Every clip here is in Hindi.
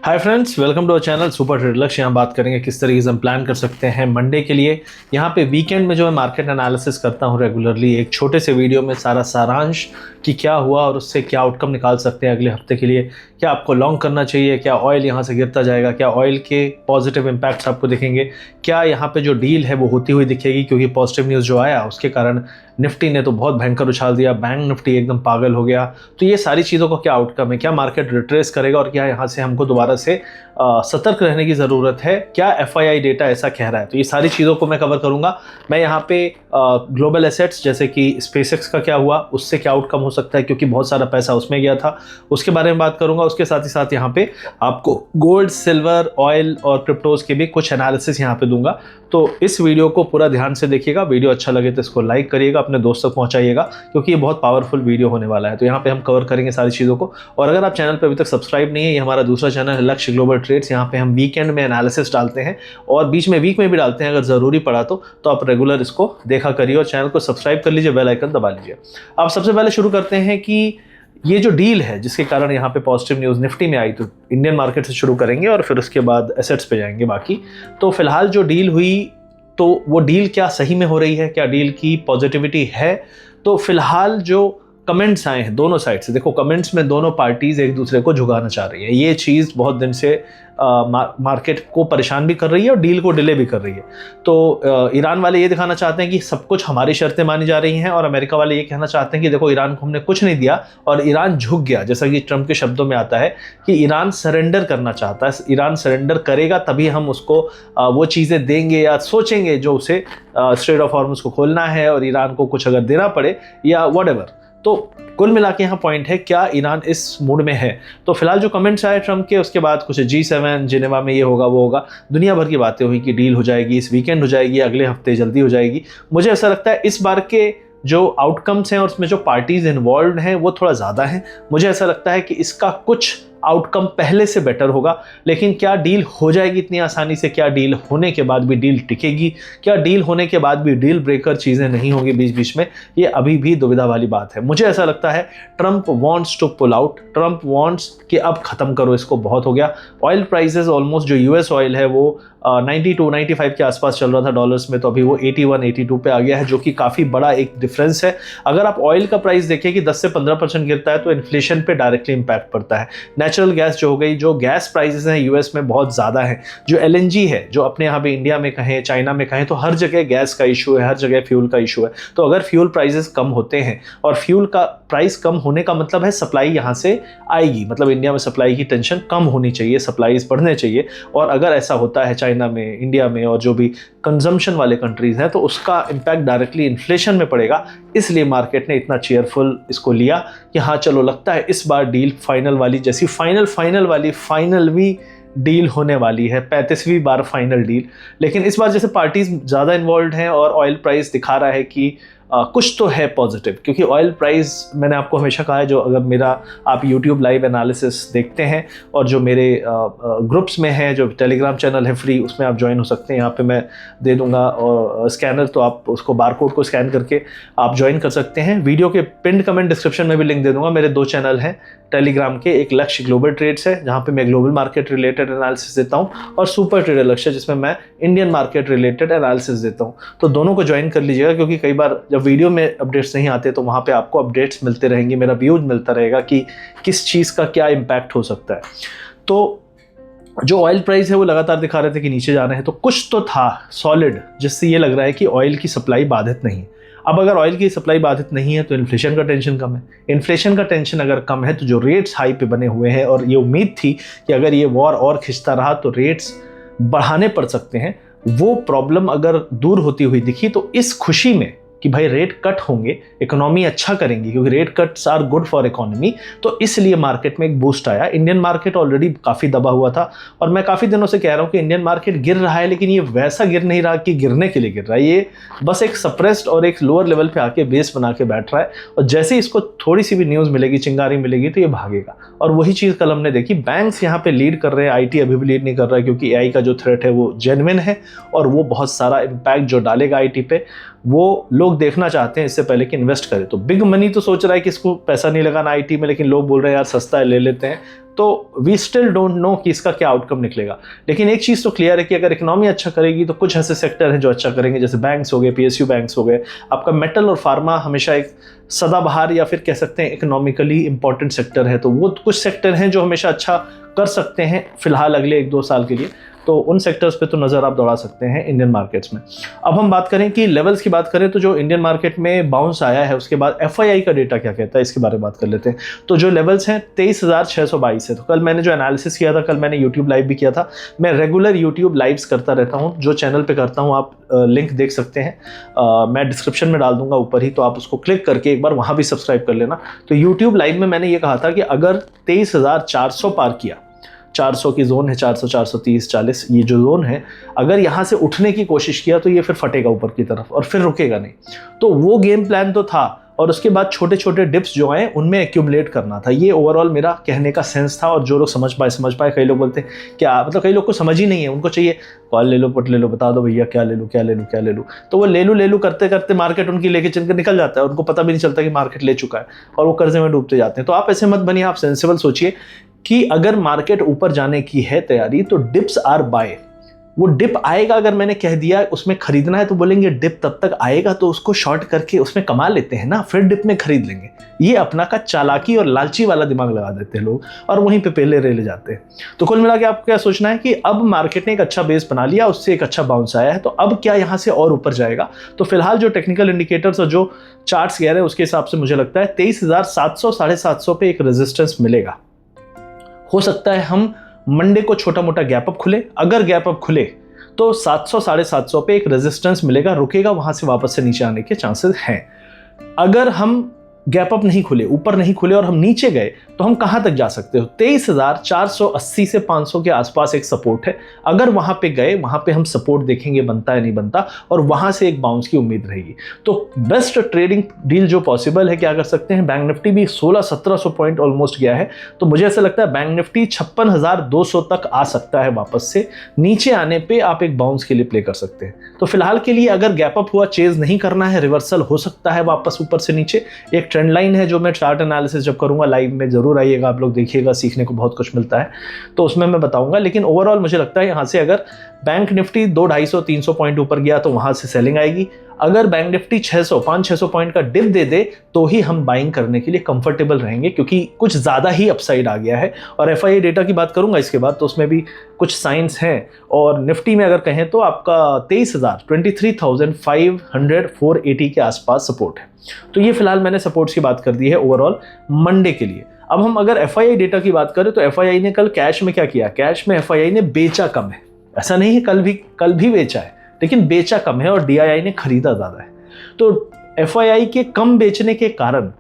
Hi friends, welcome to our channel super trade Lakshya. यहाँ बात करेंगे किस तरीके से हम प्लान कर सकते हैं मंडे के लिए। यहाँ पे वीकेंड में जो है मार्केट एनालिसिस करता हूँ रेगुलरली, एक छोटे से वीडियो में सारा सारांश कि क्या हुआ और उससे क्या आउटकम निकाल सकते हैं अगले हफ्ते के लिए। क्या आपको लॉन्ग करना चाहिए, क्या ऑयल यहाँ से गिरता जाएगा, क्या ऑयल के पॉजिटिव इम्पैक्ट्स आपको दिखेंगे, क्या यहाँ पे जो डील है वो होती हुई दिखेगी, क्योंकि पॉजिटिव न्यूज़ जो आया उसके कारण निफ्टी ने तो बहुत भयंकर उछाल दिया, बैंक निफ्टी एकदम पागल हो गया। तो ये सारी चीज़ों का क्या आउटकम है, क्या मार्केट रिट्रेस करेगा और क्या यहाँ से हमको दोबारा से सतर्क रहने की ज़रूरत है, क्या एफआईआई डेटा ऐसा कह रहा है। तो ये सारी चीज़ों को मैं कवर करूँगा। मैं यहाँ पे ग्लोबल एसेट्स जैसे कि स्पेसएक्स का क्या हुआ, उससे क्या आउटकम हो सकता है, क्योंकि बहुत सारा पैसा उसमें गया था, उसके बारे में बात करूँगा। उसके साथ ही साथ यहाँ पे आपको गोल्ड, सिल्वर, ऑयल और क्रिप्टोज़ के भी कुछ एनालिसिस यहाँ पे दूंगा। तो इस वीडियो को पूरा ध्यान से देखिएगा। वीडियो अच्छा लगे तो इसको लाइक करिएगा, अपने दोस्त तक पहुँचाइएगा, क्योंकि ये बहुत पावरफुल वीडियो होने वाला है। तो यहाँ पे हम कवर करेंगे सारी चीज़ों को। और अगर आप चैनल पर अभी तक सब्सक्राइब नहीं है, ये हमारा दूसरा चैनल है लक्ष्य ग्लोबल ट्रेड्स। यहाँ पे हम वीकेंड में एनालिसिस डालते हैं और बीच में वीक में भी डालते हैं, अगर ज़रूरी पड़ा तो आप रेगुलर इसको देखा करिए और चैनल को सब्सक्राइब कर लीजिए, बेल आइकन दबा लीजिए। अब सबसे पहले शुरू करते हैं कि ये जो डील है जिसके कारण यहाँ पे पॉजिटिव न्यूज़ निफ्टी में आई, तो इंडियन मार्केट से शुरू करेंगे और फिर उसके बाद एसेट्स पे जाएंगे बाकी। तो फिलहाल जो डील हुई, तो वो डील क्या सही में हो रही है, क्या डील की पॉजिटिविटी है। तो फिलहाल जो कमेंट्स आए हैं दोनों साइड से, देखो कमेंट्स में दोनों पार्टीज एक दूसरे को झुकाना चाह रही है। ये चीज़ बहुत दिन से मार्केट को परेशान भी कर रही है और डील को डिले भी कर रही है। तो ईरान वाले ये दिखाना चाहते हैं कि सब कुछ हमारी शर्तें मानी जा रही हैं, और अमेरिका वाले ये कहना चाहते हैं कि देखो ईरान को हमने कुछ नहीं दिया और ईरान झुक गया। जैसा कि ट्रंप के शब्दों में आता है कि ईरान सरेंडर करना चाहता है, ईरान सरेंडर करेगा तभी हम उसको वो चीज़ें देंगे या सोचेंगे जो उसे स्ट्रेट ऑफ हॉर्मुज़ को खोलना है और ईरान को कुछ अगर देना पड़े या व्हाटएवर। तो कुल मिला के यहाँ पॉइंट है, क्या ईरान इस मूड में है। तो फिलहाल जो कमेंट्स आए ट्रंप के, उसके बाद कुछ G7 जिनेवा में ये होगा वो होगा, दुनिया भर की बातें हुई कि डील हो जाएगी, इस वीकेंड हो जाएगी, अगले हफ्ते जल्दी हो जाएगी। मुझे ऐसा लगता है इस बार के जो आउटकम्स हैं और उसमें जो पार्टीज इन्वॉल्व हैं वो थोड़ा ज़्यादा हैं। मुझे ऐसा लगता है कि इसका कुछ आउटकम पहले से बेटर होगा। लेकिन क्या डील हो जाएगी इतनी आसानी से, क्या डील होने के बाद भी डील टिकेगी, क्या डील होने के बाद भी डील ब्रेकर चीज़ें नहीं होंगी बीच बीच में, ये अभी भी दुविधा वाली बात है। मुझे ऐसा लगता है Trump wants to pull out, Trump wants कि अब ख़त्म करो इसको, बहुत हो गया। ऑयल प्राइसेस ऑलमोस्ट, जो यूएस ऑयल है वो 92-95 के आसपास चल रहा था डॉलर्स में, तो अभी वो 81-82 पे आ गया है, जो कि काफ़ी बड़ा एक डिफरेंस है। अगर आप ऑयल का प्राइस देखें कि 10 से 15% गिरता है तो इन्फ्लेशन पे डायरेक्टली इंपैक्ट पड़ता है। नेचुरल गैस जो हो गई, जो गैस प्राइसेस हैं यूएस में बहुत ज़्यादा है। जो एलएनजी है, जो अपने यहाँ पे इंडिया में कहें, चाइना में कहें, तो हर जगह गैस का इशू है, हर जगह फ्यूल का इशू है। तो अगर फ्यूल प्राइसेस कम होते हैं, और फ्यूल का प्राइस कम होने का मतलब है सप्लाई यहाँ से आएगी, मतलब इंडिया में सप्लाई की टेंशन कम होनी चाहिए, सप्लाईज बढ़ने चाहिए। और अगर ऐसा होता है चाइना में, इंडिया में और जो भी कंजम्पशन वाले कंट्रीज हैं, तो उसका इम्पैक्ट डायरेक्टली इन्फ्लेशन में पड़ेगा। इसलिए मार्केट ने इतना चेयरफुल इसको लिया कि हाँ चलो, लगता है इस बार डील फाइनल वाली जैसी फाइनल डील होने वाली है, 35वीं बार फाइनल डील। लेकिन इस बार जैसे पार्टीज ज़्यादा इन्वॉल्व हैं और ऑयल प्राइस दिखा रहा है कि कुछ तो है पॉजिटिव, क्योंकि ऑयल प्राइस, मैंने आपको हमेशा कहा है, जो अगर मेरा आप YouTube लाइव एनालिसिस देखते हैं और जो मेरे ग्रुप्स में है, जो टेलीग्राम चैनल है फ्री, उसमें आप ज्वाइन हो सकते हैं। यहाँ पे मैं दे दूंगा और स्कैनर, तो आप उसको बारकोड को स्कैन करके आप ज्वाइन कर सकते हैं। वीडियो के पिन कमेंट डिस्क्रिप्शन में भी लिंक दे दूंगा। मेरे 2 चैनल हैं टेलीग्राम के, एक लक्ष्य ग्लोबल ट्रेड्स है जहाँ पे मैं ग्लोबल मार्केट रिलेटेड एनालिसिस देता हूँ, और सुपर ट्रेडर लक्ष्य जिसमें मैं इंडियन मार्केट रिलेटेड एनालिसिस देता हूँ। तो दोनों को ज्वाइन कर लीजिएगा, क्योंकि कई बार जब वीडियो में अपडेट्स नहीं आते तो वहाँ पे आपको अपडेट्स मिलते रहेंगे, मेरा व्यूज मिलता रहेगा कि किस चीज़ का क्या इम्पैक्ट हो सकता है। तो जो ऑयल प्राइस है वो लगातार दिखा रहे थे कि नीचे जा रहे हैं, तो कुछ तो था सॉलिड जिससे ये लग रहा है कि ऑयल की सप्लाई बाधित नहीं है। अब अगर ऑयल की सप्लाई बाधित नहीं है तो इन्फ्लेशन का टेंशन कम है। इन्फ्लेशन का टेंशन अगर कम है तो जो रेट्स हाई पे बने हुए हैं, और ये उम्मीद थी कि अगर ये वॉर और खिंचता रहा तो रेट्स बढ़ाने पड़ सकते हैं, वो प्रॉब्लम अगर दूर होती हुई दिखी, तो इस खुशी में कि भाई रेट कट होंगे, इकोनॉमी अच्छा करेंगी, क्योंकि rate cuts are good for economy, तो इसलिए मार्केट में एक बूस्ट आया। इंडियन मार्केट ऑलरेडी काफ़ी दबा हुआ था, और मैं काफ़ी दिनों से कह रहा हूँ कि इंडियन मार्केट गिर रहा है, लेकिन ये वैसा गिर नहीं रहा कि गिरने के लिए गिर रहा है। ये बस एक सप्रेस्ड और एक लोअर लेवल पे आके बेस बना के बैठ रहा है, और जैसे इसको थोड़ी सी भी न्यूज़ मिलेगी, चिंगारी मिलेगी, तो ये भागेगा। और वही चीज़ कल हमने देखी, बैंक्स यहाँ पे लीड कर रहे हैं, IT अभी भी लीड नहीं कर रहा है, क्योंकि AI का जो थ्रेट है वो जेन्युइन है, और वो बहुत सारा इम्पैक्ट जो डालेगा IT पे, वो लोग देखना चाहते हैं इससे पहले कि इन्वेस्ट करें। तो बिग मनी तो सोच रहा है कि इसको पैसा नहीं लगाना IT में, लेकिन लोग बोल रहे हैं यार सस्ता है, ले लेते हैं। तो वी स्टिल डोंट नो कि इसका क्या आउटकम निकलेगा। लेकिन एक चीज़ तो क्लियर है कि अगर इकोनॉमी अच्छा करेगी तो कुछ ऐसे सेक्टर हैं जो अच्छा करेंगे, जैसे बैंक्स हो गए, PSU बैंक्स हो गए। आपका मेटल और फार्मा हमेशा एक सदाबहार या फिर कह सकते हैं इकोनॉमिकली इंपॉर्टेंट सेक्टर है, तो वो कुछ सेक्टर हैं जो हमेशा अच्छा कर सकते हैं फिलहाल अगले 1-2 साल के लिए। तो उन सेक्टर्स पे तो नज़र आप दौड़ा सकते हैं इंडियन मार्केट्स में। अब हम बात करें कि लेवल्स की बात करें तो जो इंडियन मार्केट में बाउंस आया है उसके बाद FII का डेटा क्या कहता है इसके बारे में बात कर लेते हैं। तो जो लेवल्स हैं 23,622 है। तो कल मैंने जो एनालिसिस किया था, कल मैंने यूट्यूब लाइव भी किया था। मैं रेगुलर यूट्यूब लाइव्स करता रहता हूँ, जो चैनल पर करता हूँ आप लिंक देख सकते हैं, मैं डिस्क्रिप्शन में डाल दूंगा ऊपर ही, तो आप उसको क्लिक करके एक बार वहाँ भी सब्सक्राइब कर लेना। तो यूट्यूब लाइव में मैंने ये कहा था कि अगर 23,400 पार किया, 400 की जोन है, 400, 430, 40 ये जो जोन है, अगर यहाँ से उठने की कोशिश किया तो ये फिर फटेगा ऊपर की तरफ और फिर रुकेगा नहीं। तो वो गेम प्लान तो था, और उसके बाद छोटे छोटे डिप्स जो आए उनमें एक्यूमुलेट करना था। ये ओवरऑल मेरा कहने का सेंस था, और जो लोग समझ पाए। कई लोग बोलते हैं क्या, मतलब कई लोग को समझ ही नहीं है, उनको चाहिए कॉल ले लो, पुट ले लो, बता दो भैया क्या ले लूँ क्या ले लूँ क्या ले लूँ। तो वो ले लूँ करते करते मार्केट उनकी लेके चलकर निकल जाता है, उनको पता भी नहीं चलता कि मार्केट ले चुका है, और वो कर्जे में डूबते जाते हैं। तो आप ऐसे मत बनिए, आप सेंसिबल सोचिए कि अगर मार्केट ऊपर जाने की है तैयारी तो डिप्स आर बाय। वो डिप आएगा, अगर मैंने कह दिया उसमें खरीदना है तो बोलेंगे डिप तब तक आएगा तो उसको शॉर्ट करके उसमें कमा लेते हैं ना, फिर डिप में खरीद लेंगे। ये अपना का चालाकी और लालची वाला दिमाग लगा देते हैं लोग, और वहीं पे पहले रेले जाते हैं। तो कुल मिला के आपको क्या सोचना है कि अब मार्केट ने एक अच्छा बेस बना लिया, उससे एक अच्छा बाउंस आया है, तो अब क्या यहाँ से और ऊपर जाएगा। तो फिलहाल जो टेक्निकल इंडिकेटर्स और जो चार्ट्स कह रहे हैं उसके हिसाब से मुझे लगता है 23,700 750 पे एक रेजिस्टेंस मिलेगा। हो सकता है हम मंडे को छोटा मोटा गैप अप खुले, अगर गैप अप खुले तो 700 750 पे एक रेजिस्टेंस मिलेगा, रुकेगा, वहां से वापस से नीचे आने के चांसेस हैं। अगर हम गैप अप नहीं खुले, ऊपर नहीं खुले और हम नीचे गए तो हम कहां तक जा सकते हो, 23,480 से 500 के आसपास एक सपोर्ट है। अगर वहां पे गए, वहां पे हम सपोर्ट देखेंगे बनता है नहीं बनता, और वहां से एक बाउंस की उम्मीद रहेगी। तो बेस्ट ट्रेडिंग डील जो पॉसिबल है, क्या कर सकते हैं, बैंक निफ्टी भी 1600-1700 पॉइंट ऑलमोस्ट गया है, तो मुझे ऐसा लगता है बैंक निफ्टी 56,200 तक आ सकता है वापस से। नीचे आने पे आप एक बाउंस के लिए प्ले कर सकते हैं। तो फिलहाल के लिए अगर गैप अप हुआ, चेज नहीं करना है, रिवर्सल हो सकता है वापस ऊपर से नीचे। एक ट्रेंड लाइन है जो मैं चार्ट एनालिसिस जब करूंगा लाइव में, जरूर आइएगा, आप लोग देखिएगा, सीखने को बहुत कुछ मिलता है, तो उसमें मैं बताऊंगा। लेकिन ओवरऑल मुझे लगता है यहां से अगर बैंक निफ्टी 200-250-300 पॉइंट ऊपर गया तो वहां से सेलिंग आएगी। अगर बैंक निफ्टी 500-600 पॉइंट का डिप दे दे तो ही हम बाइंग करने के लिए कंफर्टेबल रहेंगे, क्योंकि कुछ ज्यादा ही अपसाइड आ गया है। और FII डेटा की बात करूंगा इसके बाद, तो उसमें भी कुछ साइंस हैं। और निफ्टी में अगर कहें तो आपका 23,480 के आसपास सपोर्ट है। तो ये फिलहाल मैंने सपोर्ट्स की बात कर दी है ओवरऑल मंडे के लिए। अब हम अगर FII डेटा की बात करें तो FII ने कल कैश में क्या किया, कैश में FII ने बेचा कम है, ऐसा नहीं है कल भी बेचा है, लेकिन बेचा कम है, और DII ने खरीदा ज्यादा है। तो FII के कम बेचने के कारण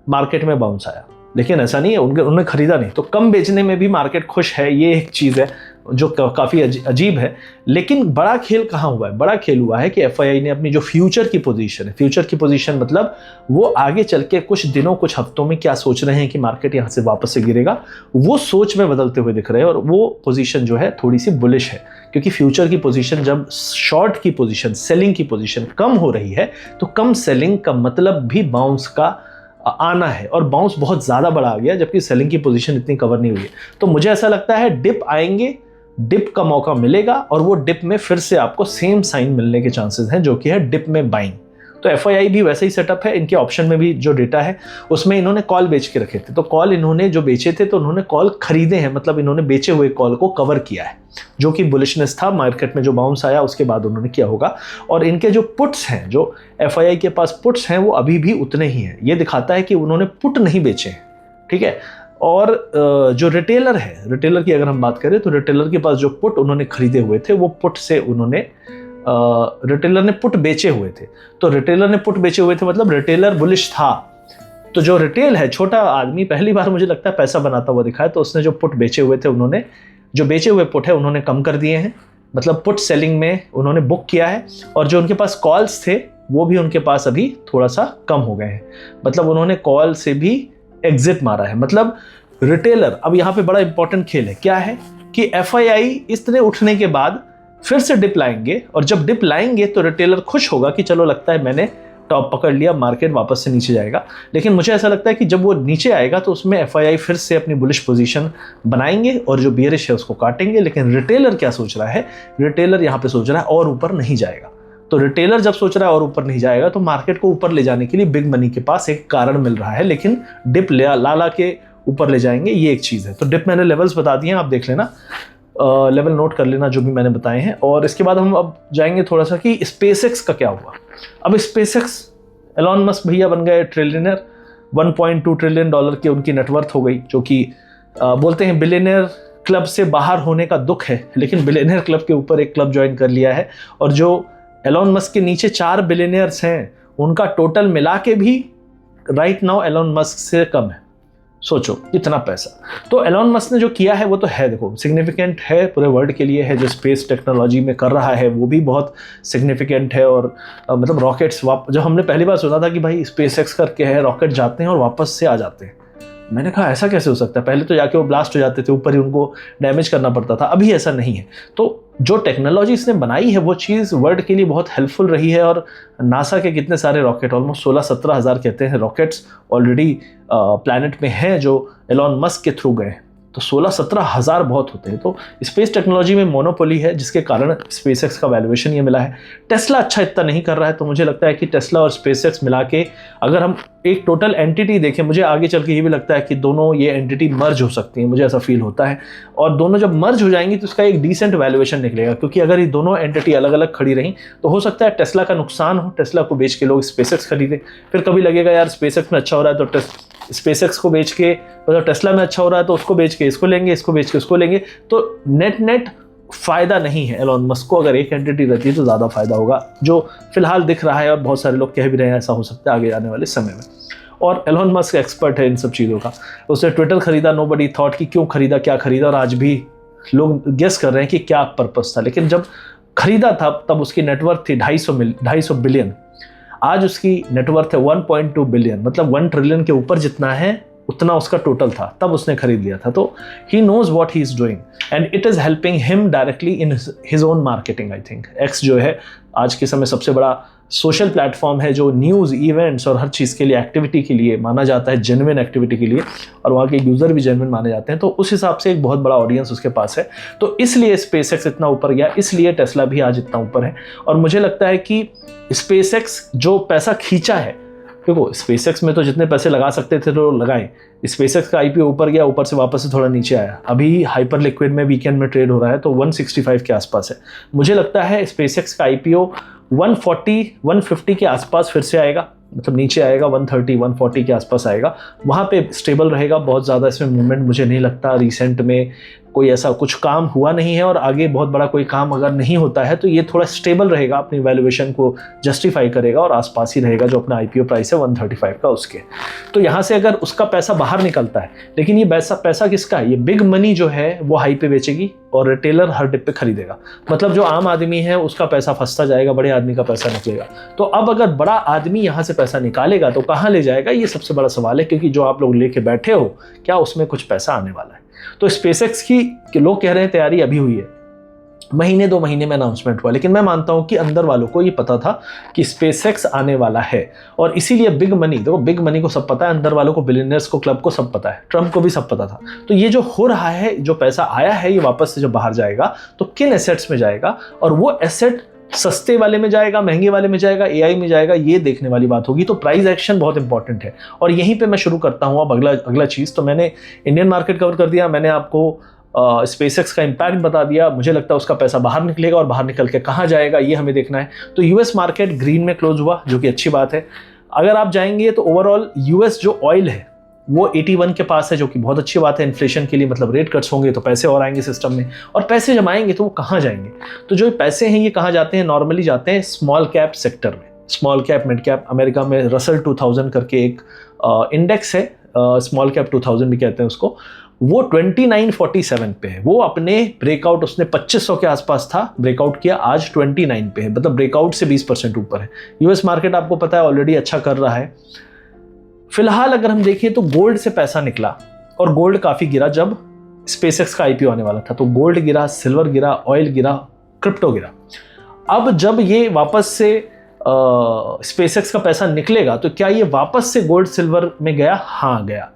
मार्केट में बाउंस आया, लेकिन ऐसा नहीं है उन्होंने खरीदा नहीं। तो कम बेचने में भी मार्केट खुश है, ये एक चीज़ है जो काफ़ी अजीब है। लेकिन बड़ा खेल कहाँ हुआ है, बड़ा खेल हुआ है कि FII ने अपनी जो फ्यूचर की पोजीशन है, फ्यूचर की पोजीशन मतलब वो आगे चल के कुछ दिनों कुछ हफ्तों में क्या सोच रहे हैं कि मार्केट यहाँ से वापस से गिरेगा, वो सोच में बदलते हुए दिख रहे हैं। और वो पोजीशन जो है थोड़ी सी बुलिश है, क्योंकि फ्यूचर की पोजीशन, जब शॉर्ट की पोजीशन, सेलिंग की पोजीशन कम हो रही है, तो कम सेलिंग का मतलब भी बाउंस का आना है, और बाउंस बहुत ज़्यादा बड़ा आ गया, जबकि सेलिंग की पोजीशन इतनी कवर नहीं हुई है। तो मुझे ऐसा लगता है डिप आएंगे, डिप का मौका मिलेगा, और वो डिप में फिर से आपको सेम साइन मिलने के चांसेस हैं, जो कि है डिप में बाइंग। तो FII भी वैसे ही सेटअप है, इनके ऑप्शन में भी जो डेटा है उसमें इन्होंने कॉल बेच के रखे थे। तो कॉल इन्होंने जो बेचे थे तो उन्होंने कॉल खरीदे हैं, मतलब इन्होंने बेचे हुए कॉल को कवर किया है, जो कि बुलिशनेस था मार्केट में, जो बाउंस आया उसके बाद उन्होंने किया होगा। और इनके जो पुट्स हैं, जो FII के पास पुट्स हैं, वो अभी भी उतने ही हैं। ये दिखाता है कि उन्होंने पुट नहीं बेचे हैं, ठीक है। और जो रिटेलर है, रिटेलर की अगर हम बात करें तो रिटेलर के पास जो पुट उन्होंने खरीदे हुए थे, वो पुट से उन्होंने रिटेलर ने पुट बेचे हुए थे। तो रिटेलर ने पुट बेचे हुए थे मतलब रिटेलर बुलिश था। तो जो रिटेल है, छोटा आदमी, पहली बार मुझे लगता है पैसा बनाता हुआ दिखा है, तो उसने जो पुट बेचे हुए थे, उन्होंने जो बेचे हुए पुट है उन्होंने कम कर दिए हैं, मतलब पुट सेलिंग में उन्होंने बुक किया है। और जो उनके पास कॉल्स थे वो भी उनके पास अभी थोड़ा सा कम हो गए हैं, मतलब उन्होंने कॉल से भी एग्जिट मारा है। मतलब रिटेलर, अब यहाँ पे बड़ा इंपॉर्टेंट खेल है, क्या है कि FII इस तरह उठने के बाद फिर से डिप लाएंगे, और जब डिप लाएंगे तो रिटेलर खुश होगा कि चलो लगता है मैंने टॉप पकड़ लिया, मार्केट वापस से नीचे जाएगा। लेकिन मुझे ऐसा लगता है कि जब वो नीचे आएगा तो उसमें एफआईआई फिर से अपनी बुलिश पोजीशन बनाएंगे और जो बियरिश है उसको काटेंगे। लेकिन रिटेलर क्या सोच रहा है, रिटेलर यहाँ पे सोच रहा है और ऊपर नहीं जाएगा। तो रिटेलर जब सोच रहा है और ऊपर नहीं जाएगा तो मार्केट को ऊपर ले जाने के लिए बिग मनी के पास एक कारण मिल रहा है, लेकिन डिप ला के ऊपर ले जाएंगे, ये एक चीज़ है। तो डिप मैंने लेवल्स बता दिए हैं, आप देख लेना, लेवल नोट कर लेना जो भी मैंने बताए हैं। और इसके बाद हम अब जाएंगे थोड़ा सा कि स्पेसएक्स का क्या हुआ। अब स्पेसएक्स, एलॉन मस्क भैया बन गए ट्रिलियनर, 1.2 ट्रिलियन डॉलर की उनकी नेटवर्थ हो गई, जो कि बोलते हैं बिलियनर क्लब से बाहर होने का दुख है, लेकिन बिलियनर क्लब के ऊपर एक क्लब ज्वाइन कर लिया है। और जो एलॉन मस्क के नीचे 4 बिलियनियर्स हैं उनका टोटल मिला के भी राइट नाउ एलॉन मस्क से कम है। सोचो कितना पैसा। तो एलॉन मस्क ने जो किया है वो तो है, देखो सिग्निफिकेंट है, पूरे वर्ल्ड के लिए है। जो स्पेस टेक्नोलॉजी में कर रहा है वो भी बहुत सिग्निफिकेंट है। और मतलब रॉकेट्स, जब हमने पहली बार सुना था कि भाई स्पेसएक्स करके है, रॉकेट जाते हैं और वापस से आ जाते हैं, मैंने कहा ऐसा कैसे हो सकता है। पहले तो जाके वो ब्लास्ट हो जाते थे, ऊपर ही उनको डैमेज करना पड़ता था, अभी ऐसा नहीं है। तो जो टेक्नोलॉजी इसने बनाई है वो चीज़ वर्ल्ड के लिए बहुत हेल्पफुल रही है। और नासा के कितने सारे रॉकेट, ऑलमोस्ट 16-17 हज़ार कहते हैं रॉकेट्स ऑलरेडी प्लैनेट में हैं जो एलॉन मस्क के थ्रू गए। तो 16-17 हज़ार बहुत होते हैं। तो स्पेस टेक्नोलॉजी में मोनोपोली है, जिसके कारण स्पेसएक्स का वैल्यूएशन ये मिला है। टेस्ला अच्छा इतना नहीं कर रहा है, तो मुझे लगता है कि टेस्ला और स्पेसएक्स मिला के अगर हम एक टोटल एंटिटी देखें, मुझे आगे चल के ये भी लगता है कि दोनों ये एंटिटी मर्ज हो सकती हैं, मुझे ऐसा फील होता है। और दोनों जब मर्ज हो जाएंगी तो इसका एक डिसेंट वैल्यूएशन निकलेगा, क्योंकि अगर ये दोनों एंटिटी अलग अलग खड़ी रहीं तो हो सकता है टेस्ला का नुकसान हो, टेस्ला को बेच के लोग स्पेसएक्स खरीदें। फिर कभी लगेगा यार स्पेसएक्स में अच्छा हो रहा है तो स्पेसएक्स को बेच के, मतलब टेस्ला में अच्छा हो रहा है तो उसको बेच के इसको लेंगे, इसको बेच के उसको लेंगे। तो नेट फायदा नहीं है एलॉन मस्क को। अगर एक एंटिटी रहती है तो ज़्यादा फायदा होगा, जो फिलहाल दिख रहा है और बहुत सारे लोग कह भी रहे हैं ऐसा हो सकता है आगे आने वाले समय में। और एलॉन मस्क एक्सपर्ट है इन सब चीज़ों का। उसने ट्विटर खरीदा, नोबडी थॉट कि क्यों खरीदा, क्या खरीदा, और आज भी लोग गेस कर रहे हैं कि क्या पर्पस था। लेकिन जब खरीदा था तब उसकी नेटवर्थ थी 250 बिलियन। आज उसकी नेटवर्थ है 1.2 बिलियन, मतलब 1 ट्रिलियन के ऊपर जितना है उतना उसका टोटल था तब उसने खरीद लिया था। तो he knows what he is doing and it is helping him directly in his own marketing. I think X जो है आज के समय सबसे बड़ा सोशल प्लेटफॉर्म है, जो न्यूज़, इवेंट्स और हर चीज़ के लिए, एक्टिविटी के लिए माना जाता है, जेन्युइन एक्टिविटी के लिए, और वहाँ के यूज़र भी जेन्युइन माने जाते हैं। तो उस हिसाब से एक बहुत बड़ा ऑडियंस उसके पास है। तो इसलिए स्पेसएक्स इतना ऊपर गया, इसलिए टेस्ला भी आज इतना ऊपर है। और मुझे लगता है कि स्पेसएक्स जो पैसा खींचा है, देखो स्पेसएक्स में तो जितने पैसे लगा सकते थे तो लगाए। स्पेसएक्स का आईपीओ ऊपर गया, ऊपर से वापस से थोड़ा नीचे आया, अभी हाइपर लिक्विड में वीकेंड में ट्रेड हो रहा है तो 165 के आसपास है। मुझे लगता है स्पेसएक्स का आईपीओ 140-150 के आसपास फिर से आएगा, मतलब नीचे आएगा 130-140 के आसपास आएगा, वहाँ पे स्टेबल रहेगा। बहुत ज़्यादा इसमें मूवमेंट मुझे नहीं लगता। रिसेंट में कोई ऐसा कुछ काम हुआ नहीं है और आगे बहुत बड़ा कोई काम अगर नहीं होता है तो ये थोड़ा स्टेबल रहेगा, अपनी वैल्यूएशन को जस्टिफाई करेगा और आसपास ही रहेगा जो अपना आईपीओ प्राइस है 135 का उसके। तो यहाँ से अगर उसका पैसा बाहर निकलता है, लेकिन ये पैसा किसका है? ये बिग मनी जो है वो हाई पे बेचेगी और रिटेलर हर डिप पे खरीदेगा। मतलब जो आम आदमी है उसका पैसा फंसता जाएगा, बड़े आदमी का पैसा निकलेगा। तो अब अगर बड़ा आदमी यहाँ से पैसा निकालेगा तो कहाँ ले जाएगा, ये सबसे बड़ा सवाल है, क्योंकि जो आप लोग लेके बैठे हो क्या उसमें कुछ पैसा आने वाला है? तो स्पेसएक्स की लोग कह रहे हैं तैयारी अभी हुई है, महीने 2 महीने में अनाउंसमेंट हुआ, लेकिन मैं मानता हूं कि अंदर वालों को ये पता था कि स्पेसएक्स आने वाला है। और इसीलिए बिग मनी, देखो बिग मनी को सब पता है, अंदर वालों को, बिलियनर्स को, क्लब को सब पता है, ट्रम्प को भी सब पता था। तो ये जो हो रहा है, जो पैसा आया है, ये वापस से जब बाहर जाएगा तो किन एसेट्स में जाएगा, और वो एसेट सस्ते वाले में जाएगा, महंगे वाले में जाएगा, एआई में जाएगा, ये देखने वाली बात होगी। तो प्राइस एक्शन बहुत इंपॉर्टेंट है। और यहीं पे मैं शुरू करता हूँ अब अगला चीज़। तो मैंने इंडियन मार्केट कवर कर दिया, मैंने आपको स्पेसएक्स का इम्पैक्ट बता दिया। मुझे लगता है उसका पैसा बाहर निकलेगा और बाहर निकल के कहाँ जाएगा ये हमें देखना है। तो यूएस मार्केट ग्रीन में क्लोज हुआ, जो कि अच्छी बात है। अगर आप जाएंगे तो ओवरऑल यूएस जो ऑयल है वो 81 के पास है, जो कि बहुत अच्छी बात है इन्फ्लेशन के लिए। मतलब रेट कट्स होंगे तो पैसे और आएंगे सिस्टम में, और पैसे जब आएंगे तो वो कहाँ जाएंगे? तो जो पैसे हैं ये कहाँ जाते हैं? नॉर्मली जाते हैं स्मॉल कैप सेक्टर में, small cap, mid cap. America में रसल 2000 करके एक इंडेक्स है, स्मॉल कैप 2000 भी कहते हैं उसको, वो 2947 पे है। वो अपने ब्रेकआउट, उसने 2500 के आसपास था, ब्रेकआउट किया, आज 29 पे है, मतलब ब्रेकआउट से 20% ऊपर है। यूएस मार्केट आपको पता है ऑलरेडी अच्छा कर रहा है। फिलहाल अगर हम देखें तो गोल्ड से पैसा निकला, और गोल्ड काफ़ी गिरा जब स्पेसएक्स का आईपीओ आने वाला था। तो गोल्ड गिरा, सिल्वर गिरा, ऑयल गिरा, क्रिप्टो गिरा। अब जब ये वापस से स्पेसएक्स का पैसा निकलेगा तो क्या ये वापस से गोल्ड सिल्वर में गया? हाँ गया।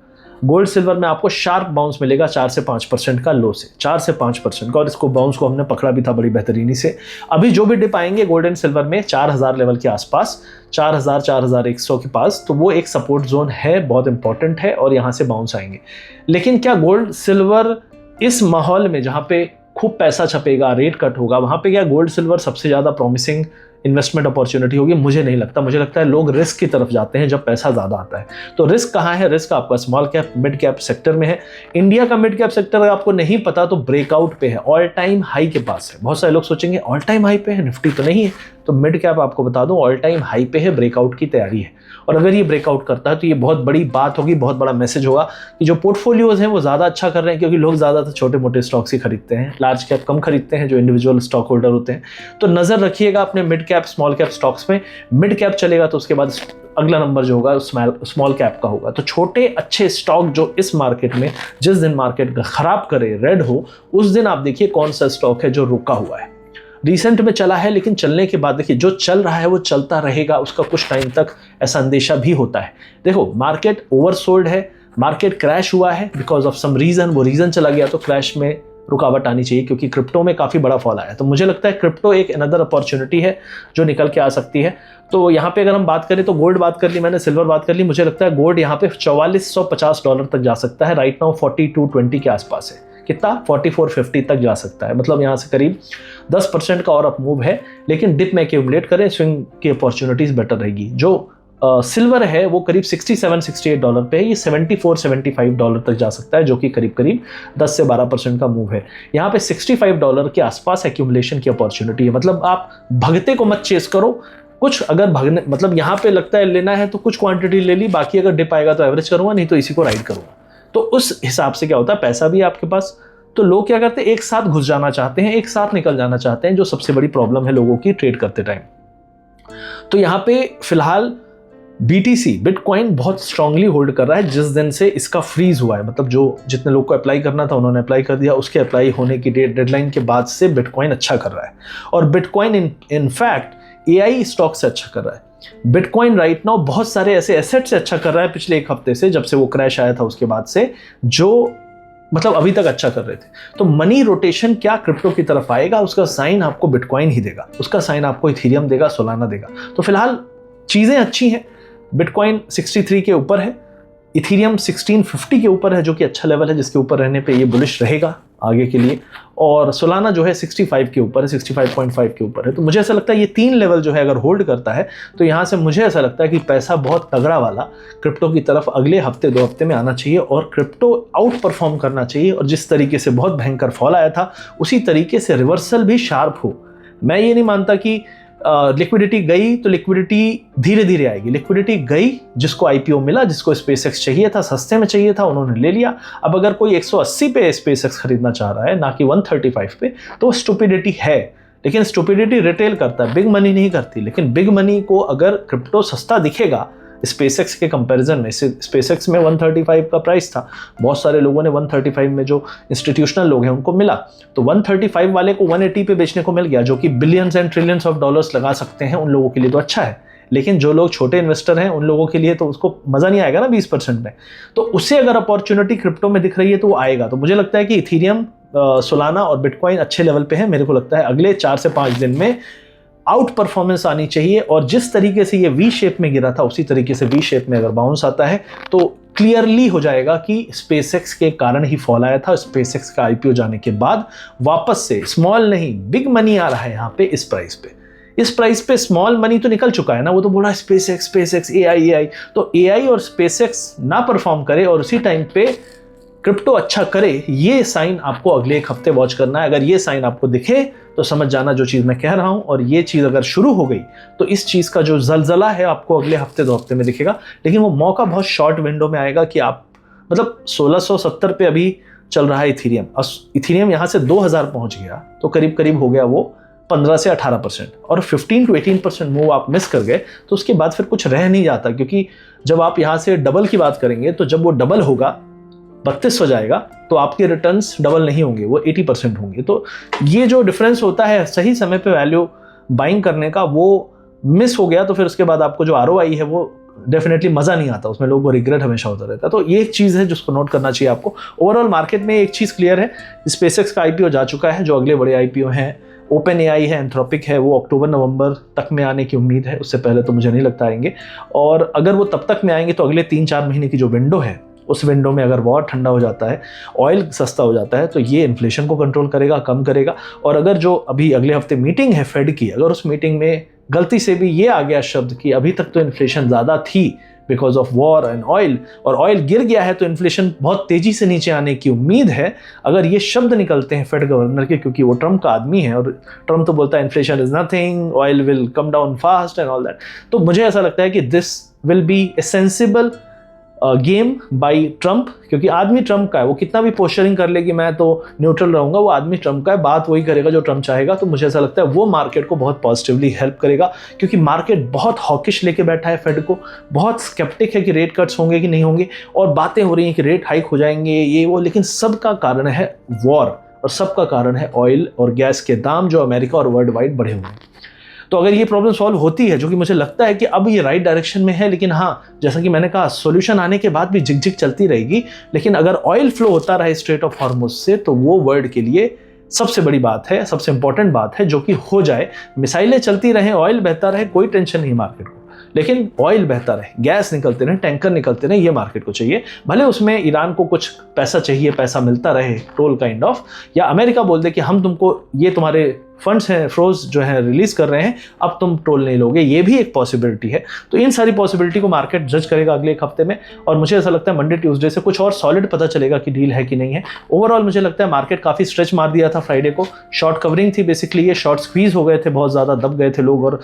गोल्ड सिल्वर में आपको शार्प बाउंस मिलेगा 4 से 5% का, लो से 4 से 5% का, और इसको बाउंस को हमने पकड़ा भी था बड़ी बेहतरीनी से। अभी जो भी डिप आएंगे गोल्ड एंड सिल्वर में 4000 लेवल के आसपास, 4000 4100 के पास, तो वो एक सपोर्ट जोन है, बहुत इंपॉर्टेंट है, और यहाँ से बाउंस आएंगे। लेकिन क्या गोल्ड सिल्वर इस माहौल में जहाँ पे खूब पैसा छपेगा, रेट कट होगा, वहाँ पे क्या गोल्ड सिल्वर सबसे ज़्यादा प्रॉमिसिंग इन्वेस्टमेंट अपॉर्चुनिटी होगी? मुझे नहीं लगता। मुझे लगता है लोग रिस्क की तरफ जाते हैं जब पैसा ज़्यादा आता है। तो रिस्क कहाँ है? रिस्क आपका small cap mid cap sector में है। इंडिया का मिड कैप सेक्टर अगर आपको नहीं पता तो ब्रेकआउट पे है, ऑल टाइम हाई के पास है। बहुत सारे लोग सोचेंगे ऑल टाइम हाई पे है, निफ्टी तो नहीं है। तो मिड कैप आपको बता दूं ऑल टाइम हाई पे है, ब्रेकआउट की तैयारी है। और अगर ये ब्रेकआउट करता है तो ये बहुत बड़ी बात होगी, बहुत बड़ा मैसेज होगा कि जो पोर्टफोलियोज हैं वो ज़्यादा अच्छा कर रहे हैं, क्योंकि लोग ज़्यादातर छोटे मोटे स्टॉक्स ही खरीदते हैं, लार्ज कैप कम खरीदते हैं जो इंडिविजुअल स्टॉक होल्डर होते हैं। तो नज़र रखिएगा अपने mid cap small cap stocks में। मिड कैप चलेगा तो उसके बाद अगला नंबर जो होगा स्मॉल कैप का होगा। तो छोटे अच्छे स्टॉक जो इस मार्केट में जिस दिन मार्केट खराब करे, रेड हो, उस दिन आप देखिए कौन सा स्टॉक है जो रुका हुआ है। रिसेंट में चला है, लेकिन चलने के बाद देखिए जो चल रहा है वो चलता रहेगा, उसका कुछ टाइम तक ऐसा अंदेशा भी होता है। देखो मार्केट ओवरसोल्ड है, मार्केट क्रैश हुआ है बिकॉज ऑफ सम रीजन, वो रीजन चला गया तो क्रैश में रुकावट आनी चाहिए, क्योंकि क्रिप्टो में काफ़ी बड़ा फॉल आया। तो मुझे लगता है क्रिप्टो एक अनदर अपॉर्चुनिटी है जो निकल के आ सकती है। तो यहाँ पे अगर हम बात करें तो गोल्ड बात कर ली मैंने, सिल्वर बात कर ली, मुझे लगता है गोल्ड यहाँ पे $4450 तक जा सकता है। राइट नाउ 4220 के आसपास है। कितना? 4450 तक जा सकता है। मतलब यहाँ से करीब 10% का और अप मूव है, लेकिन डिप में एक्यूमुलेट करें, स्विंग की अपॉर्चुनिटीज बेटर रहेगी। जो सिल्वर है वो करीब $67-68 पे है, ये $74-75 तक जा सकता है, जो कि करीब करीब 10 से 12% का मूव है। यहाँ पे $65 के आसपास एक्यूमुलेशन की अपॉर्चुनिटी है। मतलब आप भगते को मत चेस करो, कुछ अगर भगने मतलब यहाँ पे लगता है लेना है तो कुछ क्वांटिटी ले ली, बाकी अगर डिप आएगा तो एवरेज करूँगा, नहीं तो इसी को राइड करूँगा। तो उस हिसाब से क्या होता है, पैसा भी आपके पास, तो लोग क्या करते हैं एक साथ घुस जाना चाहते हैं, एक साथ निकल जाना चाहते हैं, जो सबसे बड़ी प्रॉब्लम है लोगों की ट्रेड करते टाइम। तो यहाँ पे फिलहाल BTC बिटकॉइन बहुत स्ट्रांगली होल्ड कर रहा है जिस दिन से इसका फ्रीज हुआ है। मतलब जो जितने लोग को अप्लाई करना था उन्होंने अप्लाई कर दिया, उसके अप्लाई होने की डेडलाइन के बाद से बिटकॉइन अच्छा कर रहा है। और बिटकॉइन इनफैक्ट AI स्टॉक से अच्छा कर रहा है। बिटकॉइन राइट नाउ बहुत सारे ऐसे एसेट से अच्छा कर रहा है पिछले एक हफ्ते से, जब से वो क्रैश आया था उसके बाद से, जो मतलब अभी तक अच्छा कर रहे थे। तो मनी रोटेशन क्या क्रिप्टो की तरफ आएगा, उसका साइन आपको बिटकॉइन ही देगा, उसका साइन आपको इथेरियम देगा, सोलाना देगा। तो फिलहाल चीज़ें अच्छी हैं। बिटकॉइन 63 के ऊपर है, इथेरियम 1650 के ऊपर है, जो कि अच्छा लेवल है, जिसके ऊपर रहने पे ये बुलिश रहेगा आगे के लिए। और सोलाना जो है 65 के ऊपर है, 65.5 के ऊपर है। तो मुझे ऐसा लगता है ये 3 लेवल जो है अगर होल्ड करता है तो यहाँ से मुझे ऐसा लगता है कि पैसा बहुत तगड़ा वाला क्रिप्टो की तरफ अगले हफ्ते 2 हफ्ते में आना चाहिए, और क्रिप्टो आउट परफॉर्म करना चाहिए। और जिस तरीके से बहुत भयंकर फॉल आया था उसी तरीके से रिवर्सल भी शार्प हो। मैं ये नहीं मानता कि लिक्विडिटी गई तो लिक्विडिटी धीरे धीरे आएगी। लिक्विडिटी गई, जिसको IPO मिला, जिसको SpaceX चाहिए था, सस्ते में चाहिए था, उन्होंने ले लिया। अब अगर कोई 180 पे SpaceX खरीदना चाह रहा है, ना कि 135 पे, तो स्टुपिडिटी है। लेकिन स्टुपिडिटी रिटेल करता है, बिग मनी नहीं करती। लेकिन बिग मनी को अगर क्रिप्टो सस्ता दिखेगा SpaceX के कंपैरिजन में, SpaceX में 135 का प्राइस था, बहुत सारे लोगों ने 135 में, जो इंस्टीट्यूशनल लोग हैं उनको मिला, तो 135 वाले को 180 पे बेचने को मिल गया, जो कि billions and trillions of dollars लगा सकते हैं। उन लोगों के लिए तो अच्छा है, लेकिन जो लोग छोटे इन्वेस्टर हैं उन लोगों के लिए तो उसको मज़ा नहीं आएगा ना 20% में। तो उससे अगर अपॉर्चुनिटी क्रिप्टो में दिख रही है तो वो आएगा। तो मुझे लगता है कि इथेरियम, सोलाना और बिटकॉइन अच्छे लेवल पे है। मेरे को लगता है अगले 4 से 5 दिन में आउट परफॉर्मेंस आनी चाहिए, और जिस तरीके से ये वी शेप में गिरा था उसी तरीके से वी शेप में अगर बाउंस आता है तो क्लियरली हो जाएगा कि SpaceX के कारण ही फॉल आया था। SpaceX का IPO जाने के बाद वापस से स्मॉल नहीं बिग मनी आ रहा है यहाँ पे इस प्राइस पे। इस प्राइस पे स्मॉल मनी तो निकल चुका है ना, वो तो बोला SpaceX AI। तो AI और SpaceX ना परफॉर्म करे और उसी टाइम पे क्रिप्टो अच्छा करे, ये साइन आपको अगले एक हफ्ते वॉच करना है। अगर ये साइन आपको दिखे तो समझ जाना जो चीज़ मैं कह रहा हूं, और ये चीज़ अगर शुरू हो गई तो इस चीज़ का जो जलजला है आपको अगले हफ्ते 2 हफ्ते में दिखेगा। लेकिन वो मौका बहुत शॉर्ट विंडो में आएगा कि आप मतलब 1670 पे अभी चल रहा है इथेरियम, और इथेरियम यहाँ से 2000 पहुँच गया तो करीब करीब हो गया वो 15 से 18%, और 15 to 18% मूव आप मिस कर गए तो उसके बाद फिर कुछ रह नहीं जाता। क्योंकि जब आप यहाँ से डबल की बात करेंगे तो जब वो डबल होगा 32 हो जाएगा तो आपके रिटर्न्स डबल नहीं होंगे, वो 80% होंगे। तो ये जो डिफरेंस होता है सही समय पे वैल्यू बाइंग करने का, वो मिस हो गया तो फिर उसके बाद आपको जो ROI है वो डेफिनेटली मज़ा नहीं आता, उसमें लोगों को रिग्रेट हमेशा होता रहता है। तो ये एक चीज़ है जिसको नोट करना चाहिए आपको। ओवरऑल मार्केट में एक चीज़ क्लियर है, स्पेसएक्स का IPO जा चुका है, जो अगले बड़े IPO हैं OpenAI है, एंथ्रोपिक है, वो अक्टूबर-नवंबर तक में आने की उम्मीद है, उससे पहले तो मुझे नहीं लगता आएंगे। और अगर वो तब तक में आएंगे तो अगले 3-4 महीने की जो विंडो है, उस विंडो में अगर वॉर ठंडा हो जाता है, ऑयल सस्ता हो जाता है, तो ये इन्फ्लेशन को कंट्रोल करेगा, कम करेगा। और अगर जो अभी अगले हफ्ते मीटिंग है फेड की, अगर उस मीटिंग में गलती से भी ये आ गया शब्द कि अभी तक तो इन्फ्लेशन ज़्यादा थी because of war and oil, और ऑयल गिर गया है तो इन्फ्लेशन बहुत तेज़ी से नीचे आने की उम्मीद है, अगर ये शब्द निकलते हैं फेड गवर्नर के, क्योंकि वो ट्रम्प का आदमी है और ट्रम्प तो बोलता है inflation is nothing, oil will come down fast and all that, तो मुझे ऐसा लगता है कि this will be A sensible game by Trump, क्योंकि आदमी ट्रम्प का है, वो कितना भी पोस्चरिंग कर ले कि मैं तो न्यूट्रल रहूंगा, वो आदमी ट्रम्प का है, बात वही करेगा जो ट्रम्प चाहेगा। तो मुझे ऐसा लगता है वो मार्केट को बहुत पॉजिटिवली हेल्प करेगा, क्योंकि मार्केट बहुत हॉकिश लेके बैठा है फेड को, बहुत स्केप्टिक है कि रेट कट्स होंगे कि नहीं होंगे, और बातें हो रही हैं कि रेट हाइक हो जाएंगे ये वो, लेकिन सबका कारण है वॉर और सबका कारण है ऑयल और गैस के दाम जो अमेरिका और वर्ल्ड वाइड बढ़े हुए हैं। तो अगर ये प्रॉब्लम सॉल्व होती है, जो कि मुझे लगता है कि अब ये राइट डायरेक्शन में है, लेकिन हाँ जैसा कि मैंने कहा सॉल्यूशन आने के बाद भी झिकझिक चलती रहेगी, लेकिन अगर ऑयल फ्लो होता रहे स्ट्रेट ऑफ हॉर्मुज से तो वो वर्ल्ड के लिए सबसे बड़ी बात है, सबसे इंपॉर्टेंट बात है, जो कि हो जाए। मिसाइलें चलती रहें, ऑयल बहता रहे, कोई टेंशन नहीं मार्केट को, लेकिन ऑयल बहता रहे, गैस निकलते रहे, टैंकर निकलते रहे, ये मार्केट को चाहिए। भले उसमें ईरान को कुछ पैसा चाहिए, पैसा मिलता रहे टोल काइंड ऑफ, या अमेरिका बोल दे कि हम तुमको ये तुम्हारे फंड्स हैं फ्रोज जो है रिलीज कर रहे हैं, अब तुम टोल नहीं लोगे, ये भी एक पॉसिबिलिटी है। तो इन सारी पॉसिबिलिटी को मार्केट जज करेगा अगले एक हफ्ते में, और मुझे ऐसा लगता है मंडे ट्यूसडे से कुछ और सॉलिड पता चलेगा कि डील है कि नहीं है। ओवरऑल मुझे लगता है मार्केट काफी स्ट्रेच मार दिया था फ्राइडे को, शॉर्ट कवरिंग थी बेसिकली, ये शॉर्ट स्क्वीज हो गए थे, बहुत ज्यादा दब गए थे लोग, और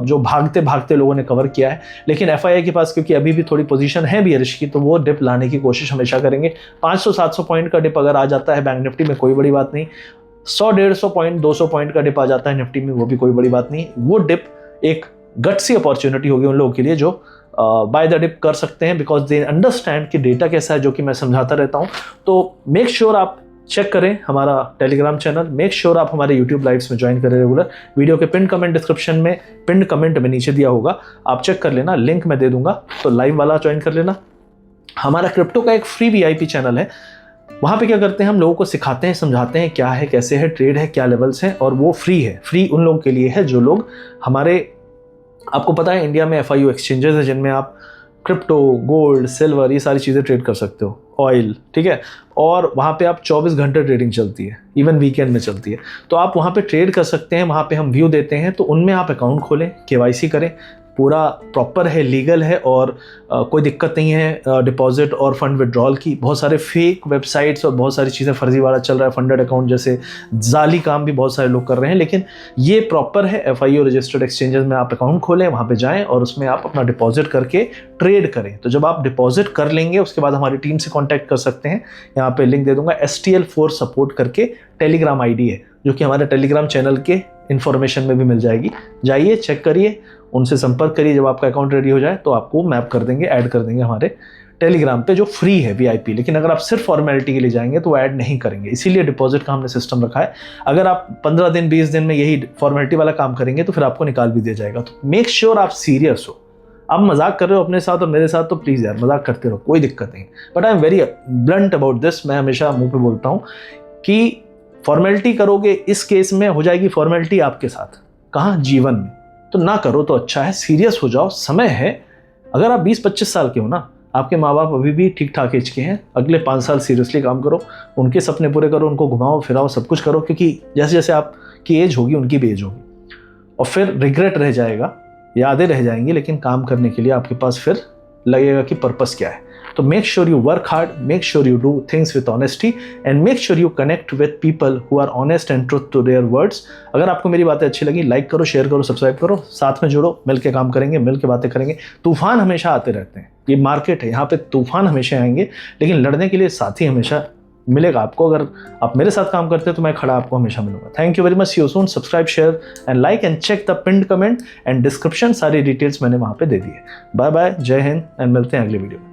जो भागते भागते लोगों ने कवर किया है। लेकिन FII के पास क्योंकि अभी भी थोड़ी पोजीशन है बियरिश की, तो वो डिप लाने की कोशिश हमेशा करेंगे। 500-700 पॉइंट का डिप अगर आ जाता है बैंक निफ्टी में, कोई बड़ी बात नहीं। 100-150 पॉइंट 200 पॉइंट का डिप आ जाता है निफ्टी में, वो भी कोई बड़ी बात नहीं। वो डिप एक गट्सी अपॉर्चुनिटी होगी उन लोगों के लिए जो बाय द डिप कर सकते हैं, बिकॉज दे अंडरस्टैंड कि डेटा कैसा है, जो कि मैं समझाता रहता हूं। तो मेक श्योर आप चेक करें हमारा टेलीग्राम चैनल, मेक श्योर आप हमारे यूट्यूब लाइव्स में ज्वाइन करें रेगुलर। वीडियो के पिन कमेंट डिस्क्रिप्शन में, पिन कमेंट में नीचे दिया होगा, आप चेक कर लेना, लिंक मैं दे दूंगा, तो लाइव वाला ज्वाइन कर लेना। हमारा क्रिप्टो का एक फ्री VIP चैनल है, वहाँ पे क्या करते हैं हम लोगों को सिखाते हैं, समझाते हैं क्या है, कैसे है ट्रेड है, क्या लेवल्स हैं, और वो फ्री है। फ्री उन लोगों के लिए है जो लोग हमारे, आपको पता है इंडिया में FIU एक्सचेंजेस है जिनमें आप क्रिप्टो, गोल्ड, सिल्वर, ये सारी चीज़ें ट्रेड कर सकते हो, ऑयल, ठीक है, और वहाँ पे आप 24 घंटे ट्रेडिंग चलती है, इवन वीकेंड में चलती है, तो आप वहाँ पे ट्रेड कर सकते हैं। वहाँ पे हम व्यू देते हैं, तो उनमें आप अकाउंट खोलें, KYC करें, पूरा प्रॉपर है, लीगल है, और कोई दिक्कत नहीं है डिपॉजिट और फंड विड्रॉल की। बहुत सारे फेक वेबसाइट्स और बहुत सारी चीज़ें फर्जीवाड़ा चल रहा है, फंडेड अकाउंट जैसे जाली काम भी बहुत सारे लोग कर रहे हैं, लेकिन ये प्रॉपर है। FIU रजिस्टर्ड एक्सचेंजेस में आप अकाउंट खोलें, वहाँ पे जाएं और उसमें आप अपना डिपॉजिट करके ट्रेड करें। तो जब आप डिपॉजिट कर लेंगे उसके बाद हमारी टीम से कॉन्टैक्ट कर सकते हैं, यहाँ पे लिंक दे दूंगा, STL4 सपोर्ट करके टेलीग्राम ID है, जो कि हमारे टेलीग्राम चैनल के इन्फॉर्मेशन में भी मिल जाएगी। जाइए, चेक करिए, उनसे संपर्क करिए। जब आपका अकाउंट रेडी हो जाए तो आपको मैप कर देंगे, ऐड कर देंगे हमारे टेलीग्राम पे, जो फ्री है VIP। लेकिन अगर आप सिर्फ फॉर्मेलिटी के लिए जाएंगे तो ऐड नहीं करेंगे, इसीलिए डिपॉजिट का हमने सिस्टम रखा है। अगर आप 15 दिन 20 दिन में यही फॉर्मेलिटी वाला काम करेंगे तो फिर आपको निकाल भी दिया जाएगा। तो मेक श्योर आप सीरियस हो। आप मजाक कर रहे हो अपने साथ और मेरे साथ, तो प्लीज़ यार मजाक करते रहो, कोई दिक्कत नहीं। But I am very blunt about this, मैं हमेशा मुँह पे बोलता हूँ कि फॉर्मेलिटी करोगे, इस केस में हो जाएगी फॉर्मेलिटी आपके साथ, कहाँ, जीवन में, तो ना करो तो अच्छा है। सीरियस हो जाओ, समय है। अगर आप 20-25 साल के हो ना, आपके माँ बाप अभी भी ठीक ठाक एज के हैं, अगले 5 साल सीरियसली काम करो, उनके सपने पूरे करो, उनको घुमाओ फिराओ, सब कुछ करो, क्योंकि जैसे जैसे आपकी एज होगी उनकी भी एज होगी, और फिर रिग्रेट रह जाएगा, यादें रह जाएंगी, लेकिन काम करने के लिए आपके पास फिर लगेगा कि पर्पस क्या है। तो make sure you work hard, make sure you do things with honesty, and make sure you connect with people who are honest and truth to their words. अगर आपको मेरी बातें अच्छी लगी, लाइक करो, शेयर करो, सब्सक्राइब करो, साथ में जुड़ो, मिल के काम करेंगे, मिल के बातें करेंगे। तूफान हमेशा आते रहते हैं, ये मार्केट है, यहाँ पे तूफान हमेशा आएंगे, लेकिन लड़ने के लिए साथी हमेशा मिलेगा आपको। अगर आप मेरे साथ काम करते हैं तो मैं खड़ा आपको हमेशा मिलूंगा। Thank you very much, see you soon. Subscribe, share and like and check the pinned comment and description, सारी डिटेल्स मैंने वहाँ पे दे दी है। बाय बाय, जय हिंद, एंड मिलते हैं अगले वीडियो में।